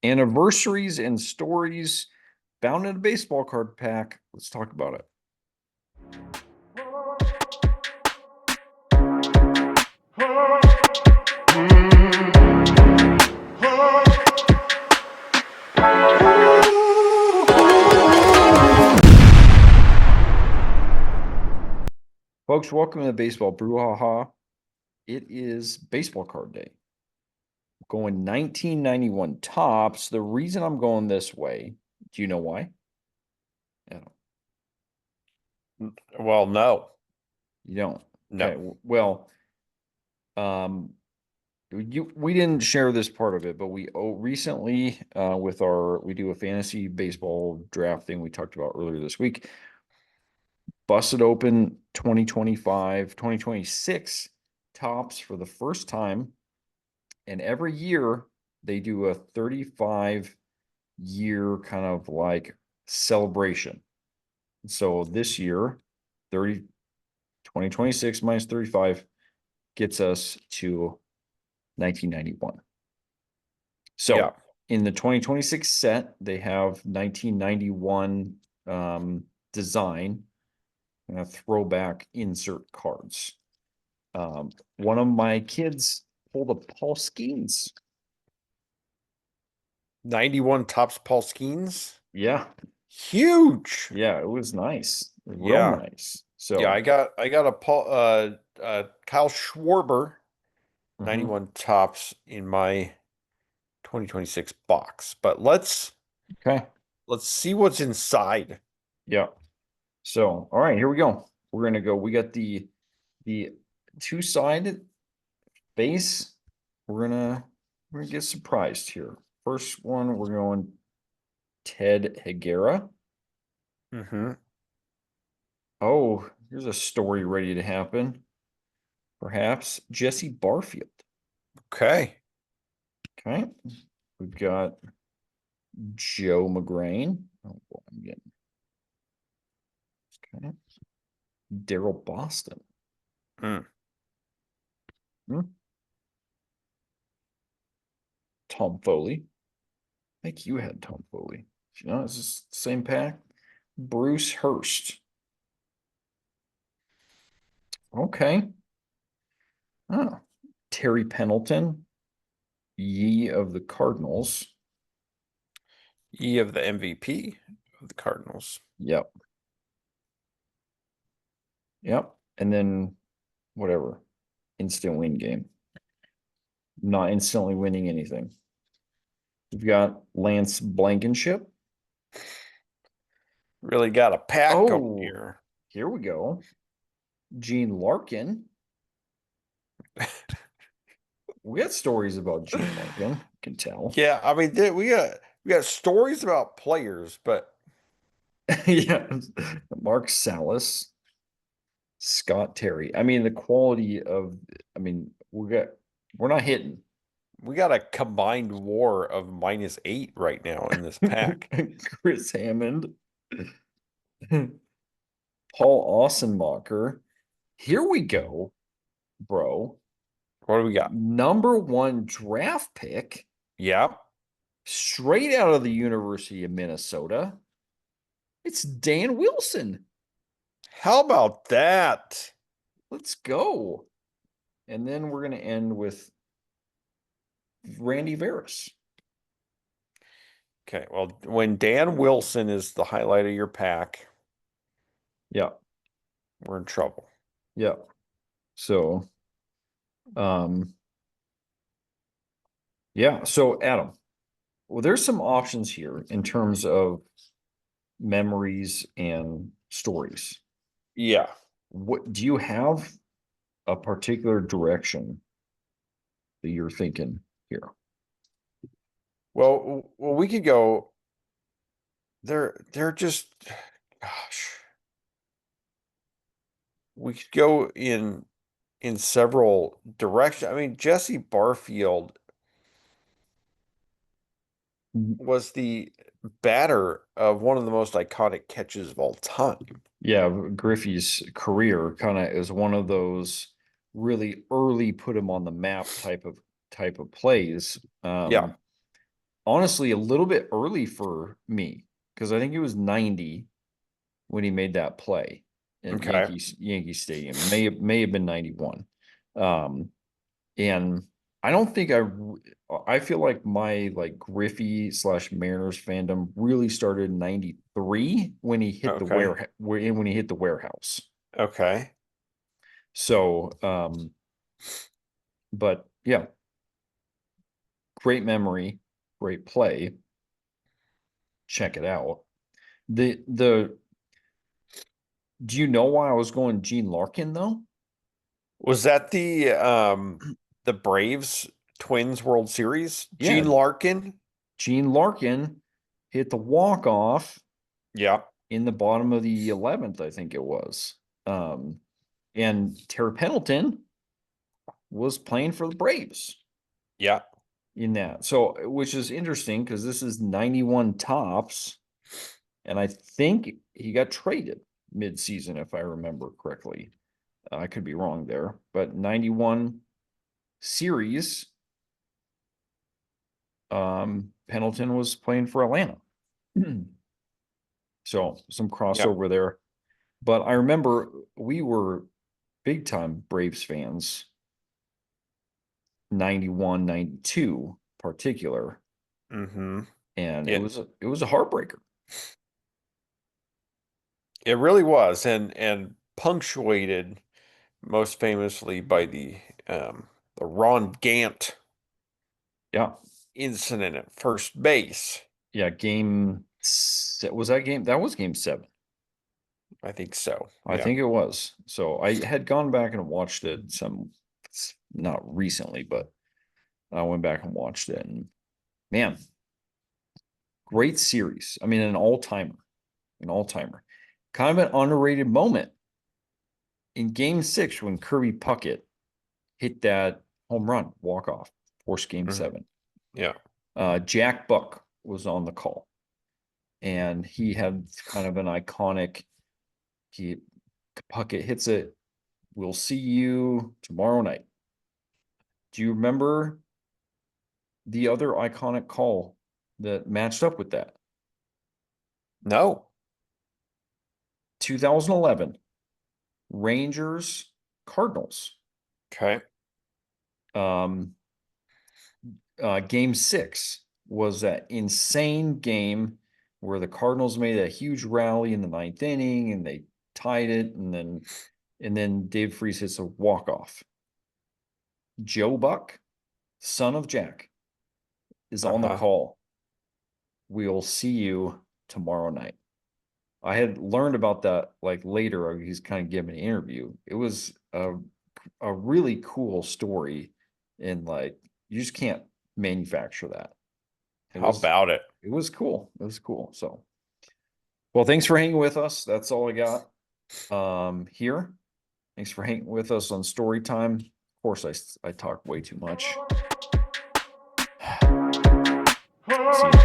Anniversaries and stories found in a baseball card pack. Let's talk about it. Folks, welcome to the Baseball Brewhaha. It is baseball card day. Going 1991 tops. The reason I'm going this way, do you know why? Well, no. You don't. No. Okay. Well, we didn't share this part of it, but we recently we do a fantasy baseball draft thing we talked about earlier this week. Busted open 2025, 2026 tops for the first time. And every year they do a 35-year kind of like celebration. So this year, 2026 minus 35 gets us to 1991. So in the 2026 set, they have 1991 design and a throwback insert cards. One of my kids pulled a Paul Skeens. 91 tops Paul Skeens. Yeah. Huge. Yeah, it was nice. Real nice. So yeah, I got a Paul Kyle Schwarber 91 tops in my 2026 box. But let's see what's inside. Yeah. So, all right, here we go. We're gonna go. We got the two-sided base. We're gonna get surprised here. First one, we're going Ted Higuera. Oh, here's a story ready to happen. Perhaps Jesse Barfield. Okay. We've got Joe McGrain. Oh, boy, I'm getting. Okay. Daryl Boston. Tom Foley. I think you had Tom Foley. You know, it's just the same pack. Bruce Hurst. Okay. Oh, Terry Pendleton. Ye of the Cardinals. Ye of the MVP of the Cardinals. Yep. And then whatever. Instant win game. Not instantly winning anything. We've got Lance Blankenship. Really got a pack going here. Here we go. Gene Larkin. We got stories about Gene Larkin. Can tell. Yeah, I mean, we got stories about players, but yeah, Mark Salas, Scott Terry. I mean, the quality of. I mean, we're not hitting. We got a combined WAR of -8 right now in this pack. Chris Hammond, Paul Ossenmacher. Here we go, bro. What do we got? Number 1 draft pick. Yeah. Straight out of the University of Minnesota. It's Dan Wilson. How about that? Let's go. And then we're going to end with Randy Veras. Okay, well, when Dan Wilson is the highlight of your pack, yeah, we're in trouble. Yeah. So, yeah. So, Adam, well, there's some options here in terms of memories and stories. Yeah. What do you have a particular direction that you're thinking here? Well, we could go. They're just, gosh. We could go in several directions. I mean, Jesse Barfield was the batter of one of the most iconic catches of all time. Yeah, Griffey's career kind of is one of those really early put him on the map type of plays. Yeah. honestly a little bit early for me because I think it was 90 when he made that play at Okay. Yankee Stadium. May have been 91. And I don't think I feel like my like Griffey / Mariners fandom really started in 93 when he hit Okay. when he hit the warehouse. Okay. So but yeah, great memory, great play. Check it out. The Do you know why I was going Gene Larkin though? Was that the Braves Twins World Series? Yeah, Gene Larkin? Gene Larkin hit the walk off Yeah. in the bottom of the 11th, I think it was. And Terry Pendleton was playing for the Braves Yeah. in that. So, which is interesting because this is 91 tops. And I think he got traded mid-season, if I remember correctly. I could be wrong there, but 91 series, Pendleton was playing for Atlanta. So some Yeah. crossover there. But I remember we were big time Braves fans, 91, 92 particular. Mm-hmm. And It it was a heartbreaker. it really was, and punctuated most famously by the Ron Gant Yeah. incident at first base. Yeah. Was that game? That was game 7. I think so. I Yeah. think it was. So I had gone back and watched it not recently, but I went back and watched it. And man, great series. I mean, an all timer. Kind of an underrated moment in game 6 when Kirby Puckett hit that home run walk off, forced game Mhm. 7. Yeah. Jack Buck was on the call, and he had kind of an iconic. He Puckett hits it. We'll see you tomorrow night. Do you remember the other iconic call that matched up with that? No. 2011 Rangers Cardinals. Okay. Um, Game 6 was that insane game where the Cardinals made a huge rally in the 9th inning and they tied it, and then Dave Freese hits a walk off. Joe Buck, son of Jack, is on the Uh-huh. call. We'll see you tomorrow night. I had learned about that like later. He's kind of giving an interview. It was a really cool story, and like you just can't manufacture that. How about it? It was cool. It was cool. So, well, thanks for hanging with us. That's all I got here. Thanks for hanging with us on story time. Of course, I talk way too much. See you.